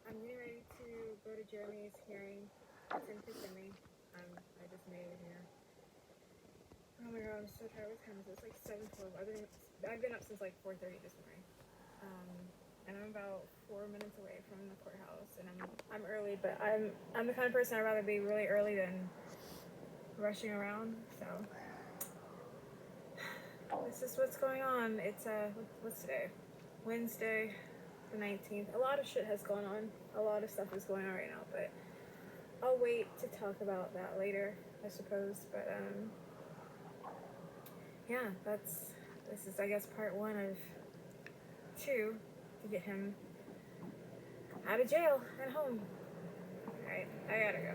I'm getting ready to go to Jeremy's hearing. It's in Kissimmee. I just made it here. Oh my god, I'm so tired. What time is it? It's like 7:12. I've been up since like 4:30 this morning. And I'm about 4 minutes away from the courthouse, and I'm early, but I'm the kind of person I'd rather be really early than rushing around. So this is what's going on. It's what's today? Wednesday, the 19th. A lot of shit has gone on. A lot of stuff is going on right now, but I'll wait to talk about that later, I suppose. But yeah, this is, I guess, part 1 of 2 to get him out of jail and home. Alright, I gotta go.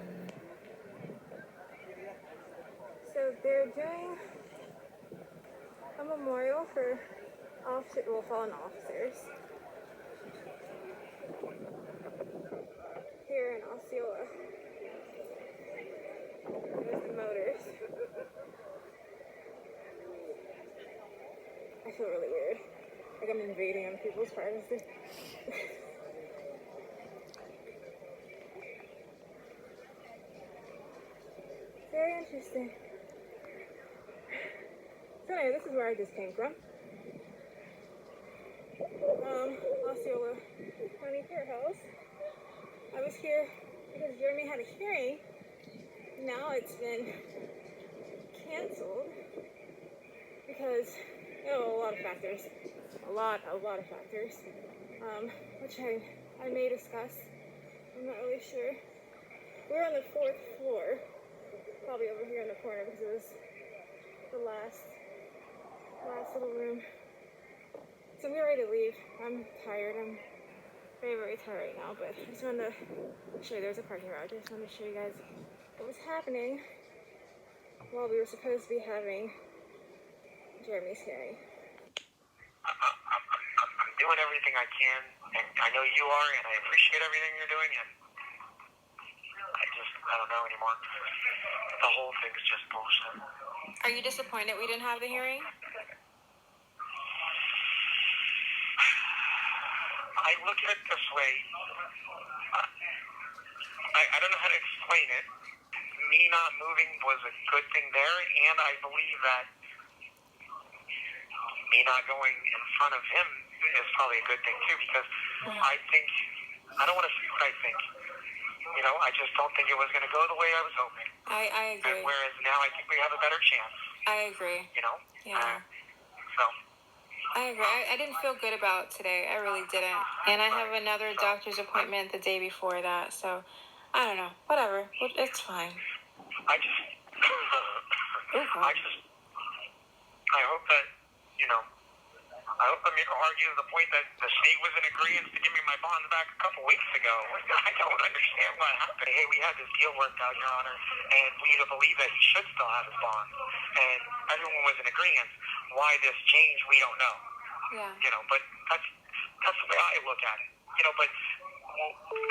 So they're doing a memorial for fallen officers here in Osceola. There's the motors. I feel really weird. Like I'm invading on people's privacy. Very interesting. So anyway, this is where I just came from. Osceola County Courthouse. I was here because Jeremy had a hearing. Now it's been canceled because, a lot of factors. A lot of factors. Which I may discuss. I'm not really sure. We're on the 4th floor. Probably over here in the corner because it was the last little room. So we're ready to leave. I'm tired. I'm very, very tired right now, but I just wanted to show you, there's a parking garage. I just wanted to show you guys what was happening while we were supposed to be having Jeremy's hearing. I'm doing everything I can, and I know you are, and I appreciate everything you're doing, and I don't know anymore. The whole thing's just bullshit. Are you disappointed we didn't have the hearing? I look at it this way. I don't know how to explain it. Me not moving was a good thing there, and I believe that me not going in front of him is probably a good thing too, because I don't want to say what I think. I just don't think it was going to go the way I was hoping. I agree. And whereas now I think we have a better chance. I agree. Yeah. I agree. I didn't feel good about today. I really didn't. And I have another doctor's appointment the day before that, so I don't know. Whatever. It's fine. I hope that, I hope I'm here to argue the point that the state was in agreement to give me my bond back a couple weeks ago. I don't understand what happened. Hey, we had this deal worked out, Your Honor, and we believe that he should still have his bond. And everyone was in agreement. Why this change, we don't know. Yeah. But that's the way I look at it. But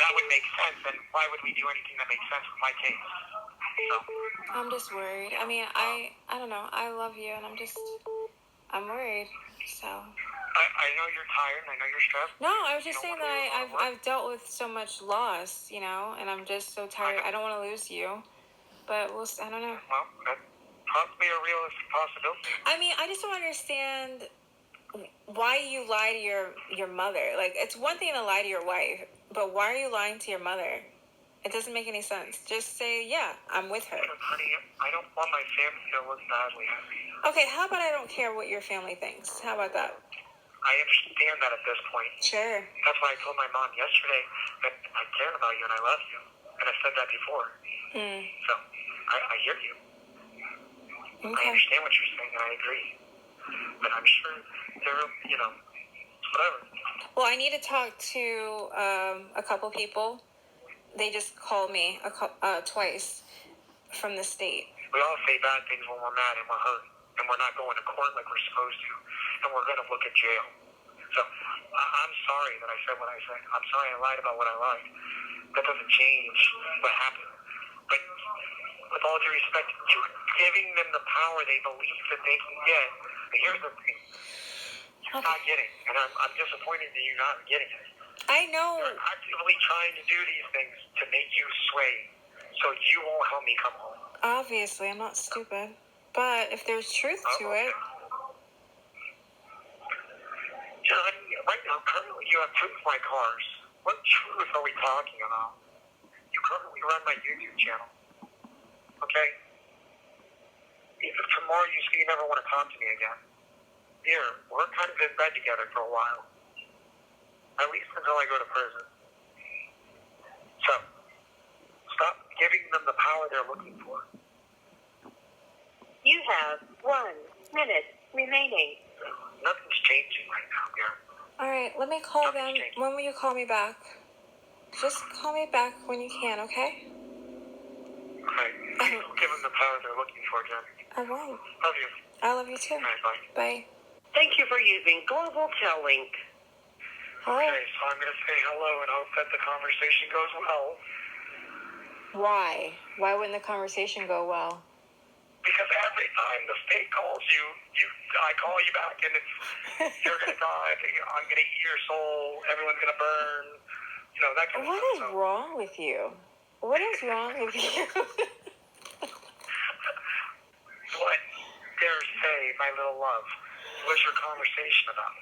that would make sense, and why would we do anything that makes sense with my case? So I'm just worried. I mean, I don't know. I love you, and I'm worried. So I know you're tired, and I know you're stressed. No, I was just saying that I've dealt with so much loss, and I'm just so tired. I don't want to lose you, but I don't know. Well, that's possibly a realistic possibility. I mean, I just don't understand why you lie to your mother. Like, it's one thing to lie to your wife, but why are you lying to your mother? It doesn't make any sense. Just say, yeah, I'm with her. Honey, I don't want my family to look badly. Okay, how about I don't care what your family thinks? How about that? I understand that at this point. Sure. That's why I told my mom yesterday that I care about you and I love you. And I said that before. So, I hear you. Okay. I understand what you're saying and I agree. But I'm sure there are, whatever. Well, I need to talk to a couple people. They just called me twice from the state. We all say bad things when we're mad and we're hurt. And we're not going to court like we're supposed to. And we're going to look at jail. So, I'm sorry that I said what I said. I'm sorry I lied about what I lied. That doesn't change what happened. But with all due respect, you're giving them the power they believe that they can get. But here's the thing. You're not getting. And I'm disappointed that you're not getting it. I know. They're actively trying to do these things to make you sway, so you won't help me come home. Obviously, I'm not stupid. But if there's truth to it... John, right now, currently you have proof of my cars. What truth are we talking about? You currently run my YouTube channel. Okay? If tomorrow you say you never want to talk to me again, here, we're kind of in bed together for a while. At least until I go to prison. So, stop giving them the power they're looking for. You have 1 minute remaining. Nothing's changing right now, Gary. Alright, let me call them. When will you call me back? Just call me back when you can, okay? Okay. Don't give them the power they're looking for, Jen. I won't. Love you. I love you too. Okay, bye. Bye. Thank you for using Global Tellink. Hi. Okay, so I'm going to say hello and hope that the conversation goes well. Why? Why wouldn't the conversation go well? Because every time the state calls you, I call you back and it's, you're going to die, I'm going to eat your soul, everyone's going to burn, you know, that kind of What stuff. is wrong with you? What is wrong with you? What, dare say, my little love, what's your conversation about?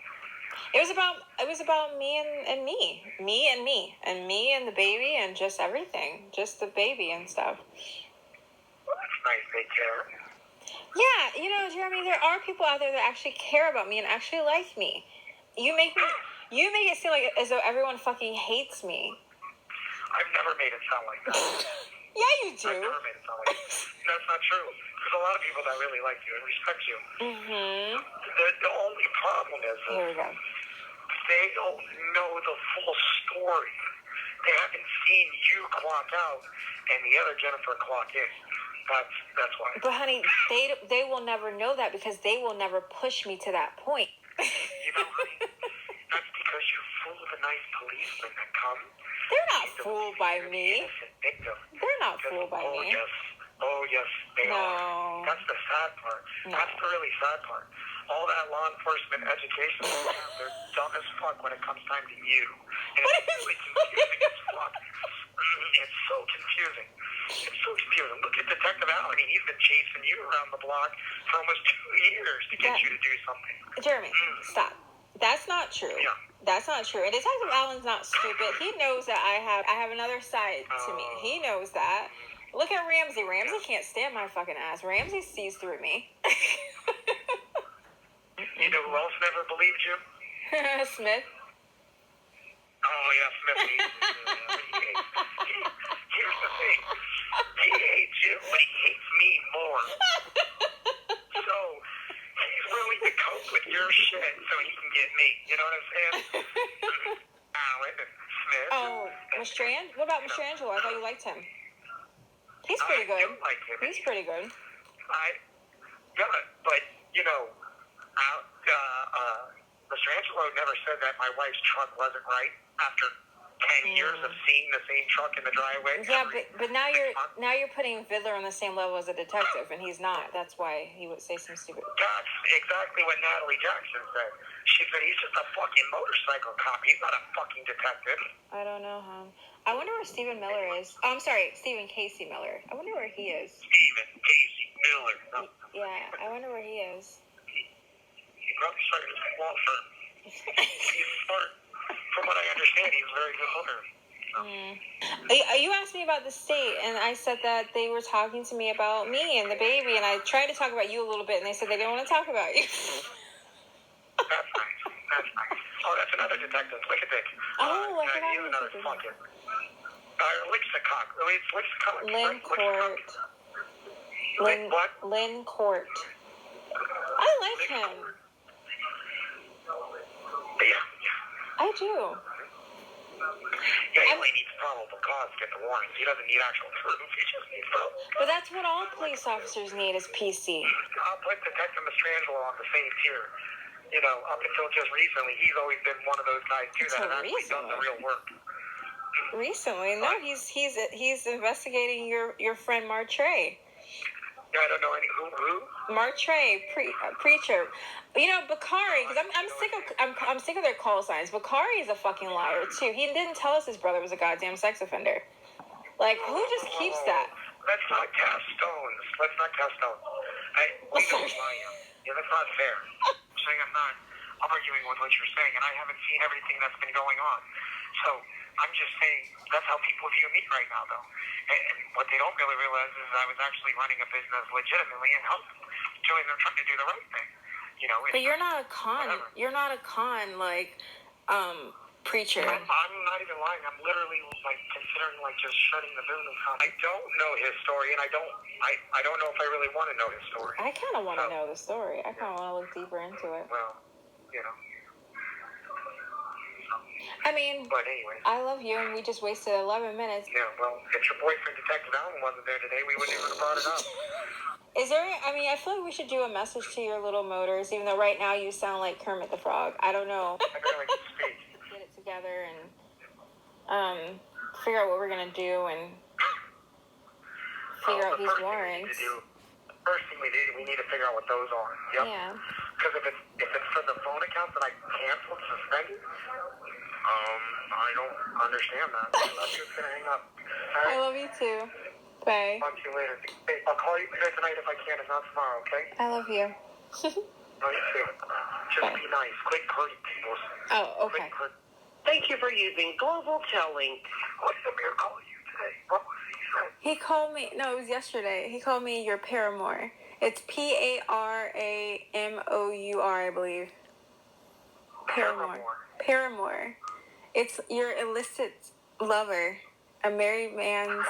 It was about me and me. Me and me. And me and the baby and just everything. Just the baby and stuff. Well, that's nice, they care. Yeah, you know, Jeremy, there are people out there that actually care about me and actually like me. You make it seem like as though everyone fucking hates me. I've never made it sound like that. Yeah, you do. I've never made it sound like that. That's not true. There's a lot of people that really like you and respect you. Mm-hmm. The only problem is Here we go. they don't know the full story. They haven't seen you clock out and the other Jennifer clock in. That's why. But honey, they will never know that because they will never push me to that point. You know, honey, that's because you fool the nice policemen that come. They're not fooled by me. Victim. They're not fooled by me. Oh yes, they are. That's the sad part. No. That's the really sad part. All that law enforcement education, they're dumb as fuck when it comes time to you. And it's really confusing as fuck. It's so confusing. It's so confusing. Look at Detective Allen. He's been chasing you around the block for almost 2 years to get you to do something. Jeremy, stop. That's not true. Yeah. That's not true. And Detective Allen's not stupid. He knows that I have another side to me. He knows that. Look at Ramsey. Ramsey can't stand my fucking ass. Ramsey sees through me. You know who else never believed you? Smith. Oh, yeah, Smith hates you. Here's the thing. He hates you, but he hates me more. So, he's willing to cope with your shit so he can get me. You know what I'm saying? Allen and Smith. Oh, Mastrand? What about Mastrangelo? I thought you liked him. He's pretty good. I do like him. He's pretty good. Yeah, but, you know, Mastrangelo never said that my wife's truck wasn't right after 10 years of seeing the same truck in the driveway. Yeah, but now you're putting Vidler on the same level as a detective, and he's not. That's why he would say some stupid. That's exactly what Natalie Jackson said. She said he's just a fucking motorcycle cop. He's not a fucking detective. I don't know, hon. I wonder where Stephen Miller is. Oh, I'm sorry, Stephen Casey Miller. I wonder where he is. Stephen Casey Miller. No. Yeah, I wonder where he is. He probably started his law firm. He's smart. From what I understand, he's a very good lawyer. You asked me about the state, and I said that they were talking to me about me and the baby, and I tried to talk about you a little bit, and they said they didn't want to talk about you. That's nice. That's nice. Oh, that's another detective. Look at this. He's another fucking... Lynn Court. What? Lynn Court. I like him. Yeah. I do. Yeah, he only needs probable cause to get the warrant. He doesn't need actual proof. He just needs probable cause. But that's what all police officers need is PC. I'll put Detective Mastrangelo on the same tier. You know, up until just recently, he's always been one of those guys, too, that have actually done the real work. Recently? No, he's investigating your friend Martre. Yeah, I don't know any who. Mark Trey, preacher. You know, Bakari, because I'm sick of their call signs. Bakari is a fucking liar too. He didn't tell us his brother was a goddamn sex offender. Like, who just keeps that? Let's not cast stones. We don't lie. Yeah, that's not fair. I'm saying I'm not arguing with what you're saying, and I haven't seen everything that's been going on. So I'm just saying that's how people view me right now, though. And what they don't really realize is I was actually running a business legitimately and trying to do the right thing. You know. But you're not a con. Whatever. You're not a con, like, preacher. I'm not even lying. I'm literally like considering like just shutting the business down. I don't know his story, and I don't know if I really want to know his story. I kind of want to know the story. I kind of want to look deeper into it. Well, you know. I mean, But anyway. I love you, and we just wasted 11 minutes. Yeah, well, if your boyfriend, Detective Allen, wasn't there today, we wouldn't even have brought it up. Is there, I mean, I feel like we should do a message to your little motors, even though right now you sound like Kermit the Frog. I don't know. I barely can speak. Get it together and figure out what we're going to do and figure out these warrants. First thing we need to figure out what those are. Yep. Yeah. Because if it's for the phone accounts that I canceled, suspended, I don't understand that. I'm just going to hang up. Right? I love you too. Bye. Talk to you later. Hey, I'll call you later tonight if I can, if not tomorrow, okay? I love you. No, you too. Just be nice. Quit hurting people. Oh, okay. Thank you for using Global Telling. What did Amir call you today? What was he saying? He called me, no, it was yesterday. He called me your Paramore. It's Paramour, I believe. Paramore. It's your illicit lover. A married man's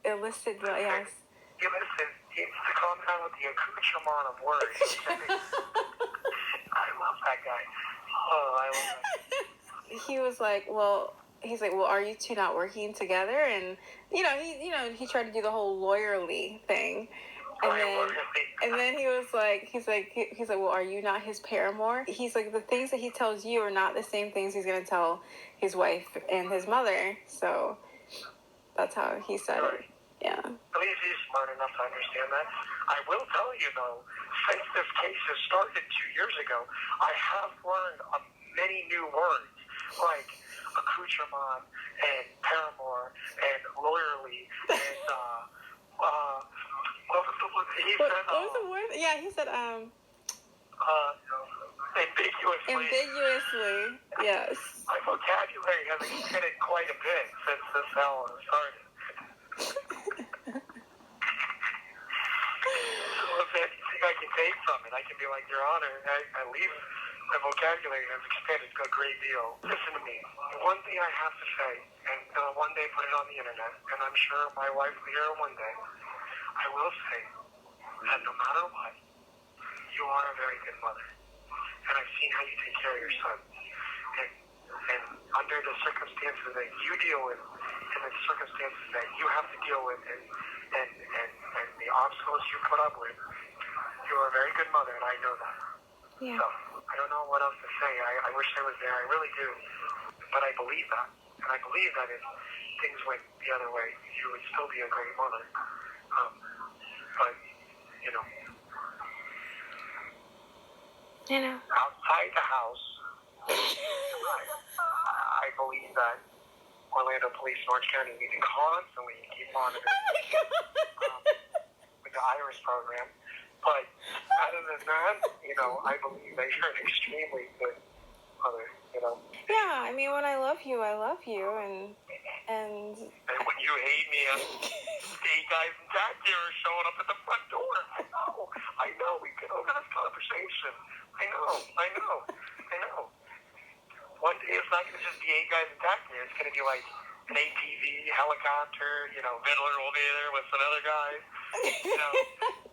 illicit lover, yes. He needs to calm down with the accoutrement of words. I love that guy. Oh, I love that. He was like, well, are you two not working together? And, he tried to do the whole lawyerly thing. And then he was like, he's like, well, are you not his paramour? He's like, the things that he tells you are not the same things he's going to tell his wife and his mother. So that's how he said it. Yeah. At least he's smart enough to understand that. I will tell you, though, since this case has started 2 years ago, I have learned many new words, like accoutrement and paramour and lawyerly and, what was the word? Yeah, he said, ambiguously. Ambiguously, yes. My vocabulary has expanded quite a bit since this all started. So if anything I can take from it, I can be like, Your Honor, at least my vocabulary has expanded a great deal. Listen to me. One thing I have to say, and one day put it on the internet, and I'm sure my wife will hear it one day, I will say that no matter what, you are a very good mother. And I've seen how you take care of your son. And under the circumstances that you deal with, and the circumstances that you have to deal with, and the obstacles you put up with, you are a very good mother, and I know that. Yeah. So, I don't know what else to say. I wish I was there. I really do. But I believe that. And I believe that if things went the other way, you would still be a great mother. But, outside the house, I believe that Orlando Police, Orange County, need to constantly keep monitoring with the IRIS program. But other than that, I believe that you're an extremely good mother, Yeah, I mean, when I love you, I love you, and when you hate me, gay guys and Jack here are showing up at the front door. I know. We've been over this conversation. I know. One day it's not going to just be 8 guys and Jack here. It's going to be like an ATV, helicopter, Fiddler will be there with some other guys.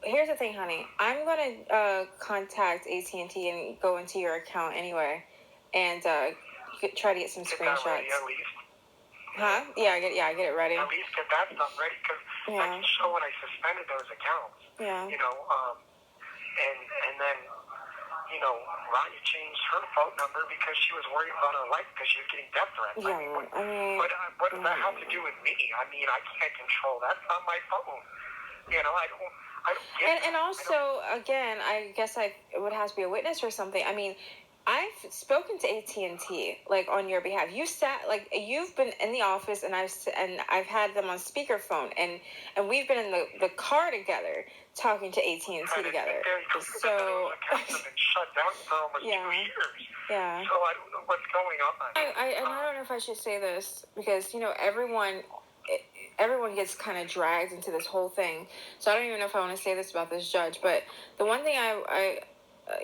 Here's the thing, honey. I'm gonna contact AT&T and go into your account anyway, and try to get some screenshots. Get that ready, at least. Huh? Yeah, I get it ready. At least get that stuff ready, because I can show when I suspended those accounts. Yeah. And then, Rania changed her phone number because she was worried about her life because she was getting death threats. Yeah, what does that have to do with me? I mean, I can't control that. It's not my phone. I I don't get it. And also, again, I guess I would have to be a witness or something. I mean, I've spoken to AT&T like on your behalf. You sat like you've been in the office, and I've had them on speakerphone, and we've been in the car together talking to AT&T together. So those accounts have been shut down for almost 2 years. Yeah. So I don't know what's going on. I don't know if I should say this because everyone gets kind of dragged into this whole thing. So I don't even know if I want to say this about this judge, but the one thing I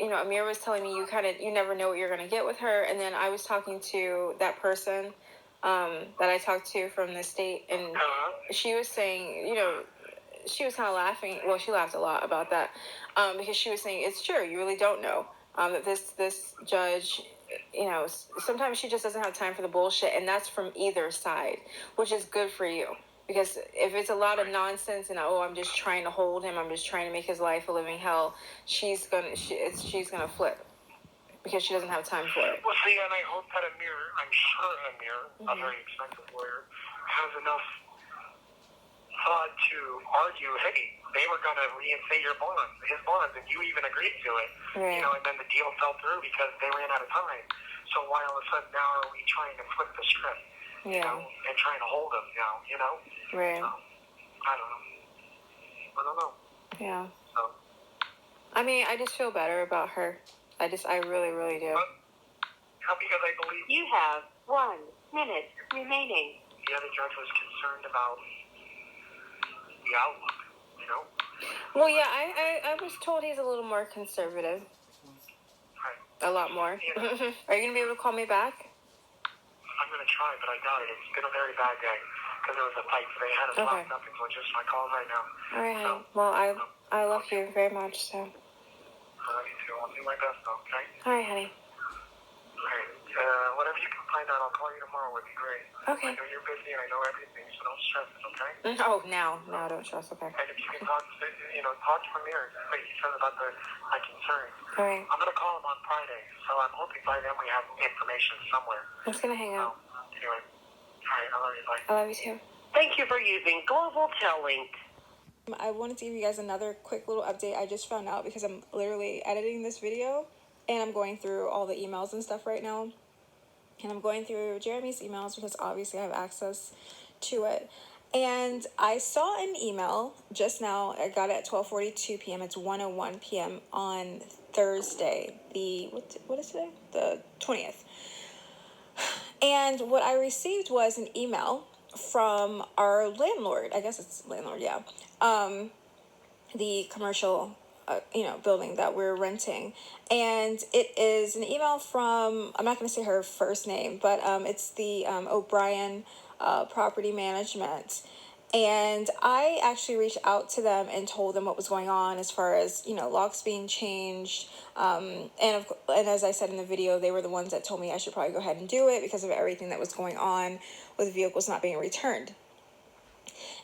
Amir was telling me, you never know what you're going to get with her. And then I was talking to that person that I talked to from the state, and she was saying, she was kind of laughing. Well, she laughed a lot about that because she was saying, it's true. You really don't know that this judge, sometimes she just doesn't have time for the bullshit. And that's from either side, which is good for you. Because if it's a lot of nonsense and I'm just trying to hold him, I'm just trying to make his life a living hell, she's gonna flip because she doesn't have time for it. Well, see, and I hope that I'm sure Amir, a very expensive lawyer, has enough thought to argue, hey, they were going to reinstate his bonds, and you even agreed to it. Right. And then the deal fell through because they ran out of time. So why all of a sudden now are we trying to flip the script? And trying to hold him now, Right. I don't know. Yeah. So. I mean, I just feel better about her. I really, really do. Because I believe You have 1 minute remaining. the other judge was concerned about the outlook, Well, yeah, I was told he's a little more conservative. Right. A lot more. Are you going to be able to call me back? I'm going to try, but I doubt it. It's been a very bad day because there was a fight today. I had us locked up until just my call right now. All right, honey. So, Well, I love you very much, so. I love you too. I'll do my best, though, okay? All right, honey. All right. Whatever you can find out, I'll call you tomorrow. Would be great. Okay. I know you're busy and I know everything, so don't stress it, okay? Oh, now, don't stress, okay. And if you can talk to Amir, like you said about my concern. All right. I'm going to call him on Friday, so I'm hoping by then we have information somewhere. I'm just going to hang out. Anyway, all right, I love you. Bye. I love you too. Thank you for using Global Telling. I wanted to give you guys another quick little update. I just found out because I'm literally editing this video and I'm going through all the emails and stuff right now. And I'm going through Jeremy's emails because obviously I have access to it. And I saw an email just now. I got it at 12:42 p.m. It's 1:01 p.m. on Thursday. What is today? The 20th. And what I received was an email from our landlord. I guess it's landlord, yeah. The commercial, building that we're renting. And it is an email from, I'm not going to say her first name, but it's the O'Brien Property Management. And I actually reached out to them and told them what was going on as far as, locks being changed. And as I said in the video, they were the ones that told me I should probably go ahead and do it because of everything that was going on with vehicles not being returned.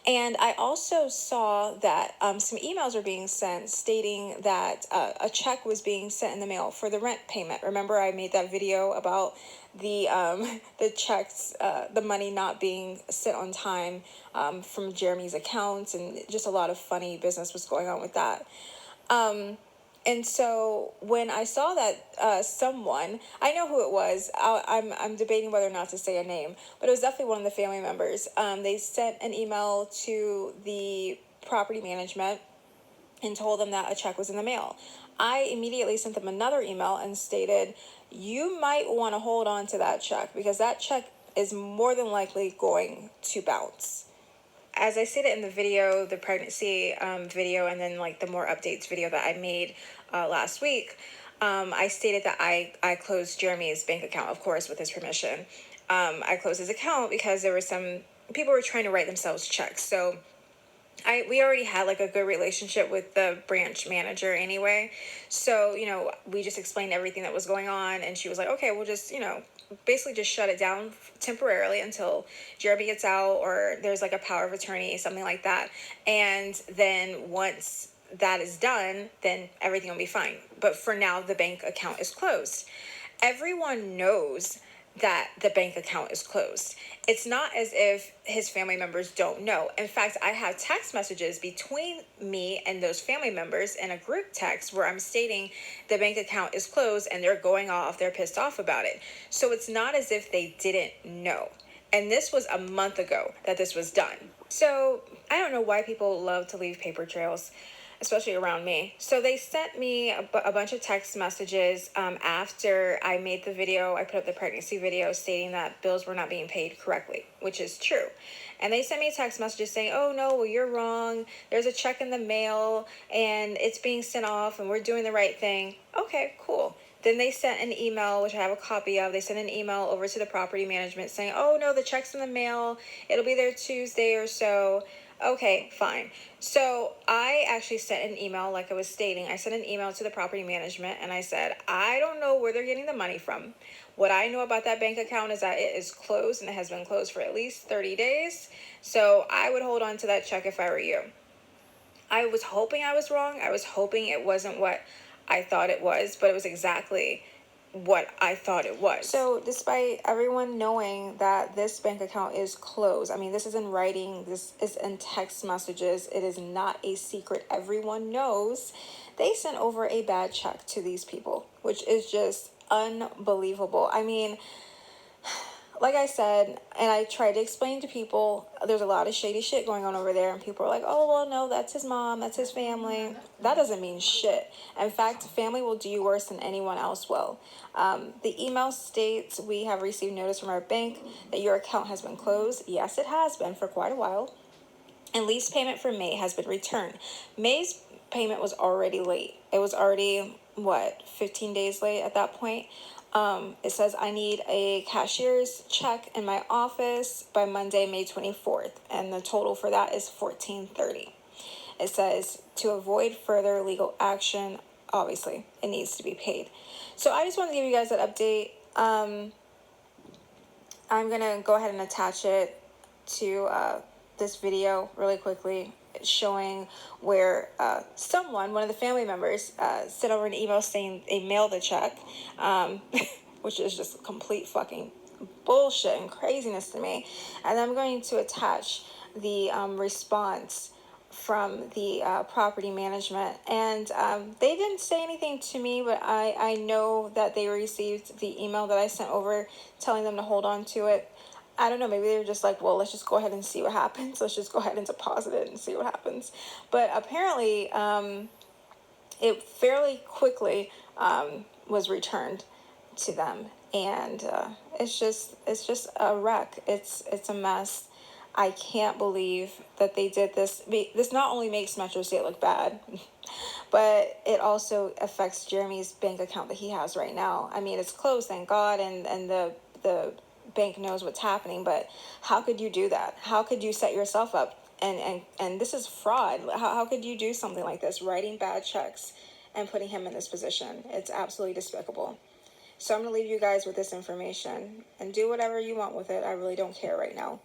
And I also saw that some emails were being sent stating that a check was being sent in the mail for the rent payment. Remember, I made that video about the checks, the money not being sent on time from Jeremy's accounts, and just a lot of funny business was going on with that. And so when I saw that someone, I know who it was. I'm debating whether or not to say a name, but it was definitely one of the family members. They sent an email to the property management and told them that a check was in the mail. I immediately sent them another email and stated, you might want to hold on to that check because that check is more than likely going to bounce. As I stated in the video, the pregnancy video, and then like the more updates video that I made last week, I stated that I closed Jeremy's bank account, of course, with his permission. I closed his account because there were some people were trying to write themselves checks. So we already had like a good relationship with the branch manager anyway. So, we just explained everything that was going on, and she was like, okay, we'll just, basically just shut it down temporarily until Jeremy gets out or there's like a power of attorney, something like that. And then once that is done, then everything will be fine. But for now, the bank account is closed. Everyone knows that the bank account is closed. It's not as if his family members don't know. In fact, I have text messages between me and those family members in a group text where I'm stating the bank account is closed and they're going off, they're pissed off about it. So it's not as if they didn't know. And this was a month ago that this was done. So I don't know why people love to leave paper trails, especially around me. So they sent me a bunch of text messages after I made the video. I put up the pregnancy video stating that bills were not being paid correctly, which is true. And they sent me text messages saying, oh no, well, you're wrong. There's a check in the mail and it's being sent off and we're doing the right thing. Okay, cool. Then they sent an email, which I have a copy of. They sent an email over to the property management saying, oh no, the check's in the mail. It'll be there Tuesday or so. Okay, fine. So I actually sent an email, like I was stating. I sent an email to the property management and I said, I don't know where they're getting the money from. What I know about that bank account is that it is closed and it has been closed for at least 30 days. So I would hold on to that check if I were you. I was hoping I was wrong. I was hoping it wasn't what I thought it was, but it was exactly what I thought it was. So despite everyone knowing that this bank account is closed, I mean, this is in writing, this is in text messages, it is not a secret, everyone knows, they sent over a bad check to these people, which is just unbelievable. I mean, like I said, and I tried to explain to people, there's a lot of shady shit going on over there, and people are like, oh, well, no, that's his mom, that's his family. That doesn't mean shit. In fact, family will do you worse than anyone else will. The email states, we have received notice from our bank that your account has been closed. Yes, it has been for quite a while. And lease payment for May has been returned. May's payment was already late. It was already, 15 days late at that point. It says I need a cashier's check in my office by Monday, May 24th, and the total for that is $14.30. It says to avoid further legal action, obviously it needs to be paid. So I just want to give you guys that update. I'm gonna go ahead and attach it to this video really quickly, showing where one of the family members sent over an email saying they mailed the check, which is just complete fucking bullshit and craziness to me. And I'm going to attach the response from the property management, and they didn't say anything to me, but I know that they received the email that I sent over telling them to hold on to it. I don't know, maybe they were just like, well, let's just go ahead and see what happens. Let's just go ahead and deposit it and see what happens. But apparently, it fairly quickly was returned to them. And it's just a wreck. It's a mess. I can't believe that they did this. This not only makes Metro State look bad, but it also affects Jeremy's bank account that he has right now. I mean, it's closed, thank God, and the bank knows what's happening, but how could you do that? How could you set yourself up? And this is fraud. How could you do something like this, writing bad checks and putting him in this position? It's absolutely despicable. So I'm going to leave you guys with this information and do whatever you want with it. I really don't care right now.